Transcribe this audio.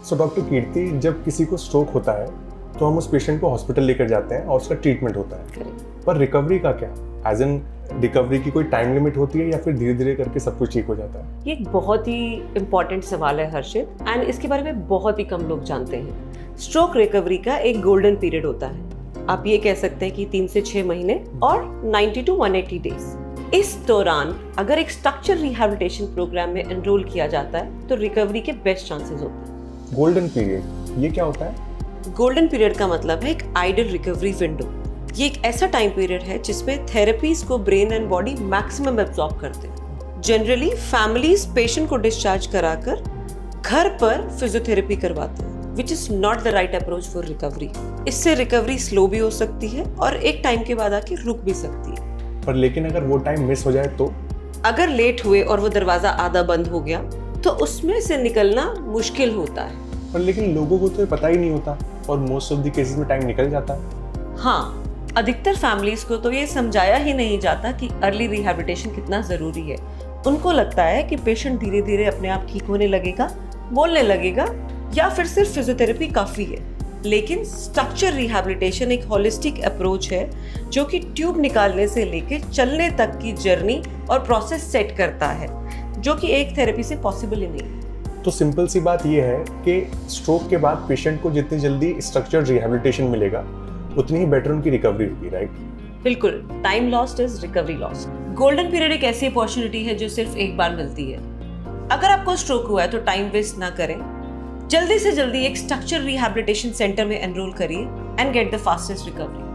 So doctor कीर्ति, जब किसी को स्ट्रोक होता है तो हम उस पेशेंट को हॉस्पिटल लेकर जाते हैं और उसका ट्रीटमेंट होता है। Correct. पर रिकवरी का क्या? एज इन रिकवरी की कोई टाइम लिमिट होती है या फिर धीरे धीरे करके सब कुछ ठीक हो जाता है? ये एक बहुत ही इम्पोर्टेंट सवाल है हर्षित, एंड इसके बारे में बहुत ही कम लोग जानते हैं। स्ट्रोक रिकवरी का एक गोल्डन पीरियड होता है। आप ये कह सकते हैं कि 3 से 6 महीने और 90 to 180 डेज। इस दौरान अगर एक स्ट्रक्चर रिहैबिलिटेशन प्रोग्राम में एनरोल किया जाता है तो रिकवरी के बेस्ट चांसेस होते हैं। गोल्डन पीरियड, ये क्या होता है? गोल्डन पीरियड का मतलब है एक आइडियल रिकवरी विंडो। ये एक ऐसा टाइम पीरियड है जिसमें थेरेपीज को brain and body maximum absorb करते हैं। जनरली फैमिलीज पेशेंट को डिस्चार्ज कराकर घर पर फिजियोथेरेपी करवाते हैं, which is not the right approach for recovery. इससे रिकवरी स्लो भी हो सकती है और एक टाइम के बाद आके रुक भी सकती है। पर लेकिन अगर वो टाइम मिस हो जाए तो? अगर लेट हुए और वो दरवाजा आधा बंद हो गया तो उसमें से निकलना मुश्किल होता है। पर लेकिन लोगों को तो ये पता ही नहीं होता और मोस्ट ऑफ द केसेस में टाइम निकल जाता है। हाँ, अधिकतर फैमिलीज को तो ये समझाया ही नहीं जाता कि अर्ली रिहैबिलिटेशन कितना जरूरी है। उनको लगता है कि पेशेंट धीरे धीरे अपने आप ठीक होने लगेगा, बोलने लगेगा, या फिर सिर्फ फिजियोथेरेपी काफी है। लेकिन स्ट्रक्चर रिहैबिलिटेशन एक होलिस्टिक अप्रोच है जो कि ट्यूब निकालने से लेके चलने तक की जर्नी और प्रोसेस सेट करता है, जो कि एक थेरेपी से पॉसिबल ही नहीं। तो सिंपल सी बात यह है कि स्ट्रोक के बाद पेशेंट को जितनी जल्दी स्ट्रक्चर रिहैबिलिटेशन मिलेगा उतनी ही बेटर उनकी रिकवरी होगी, राइट? बिल्कुल, time lost is recovery lost. Golden period एक ऐसी अपॉर्चुनिटी है जो सिर्फ एक बार मिलती है। अगर आपको स्ट्रोक हुआ है तो टाइम वेस्ट ना करें, जल्दी से जल्दी एक स्ट्रक्चर रिहैबिलिटेशन सेंटर में एनरोल करिए and get the fastest recovery.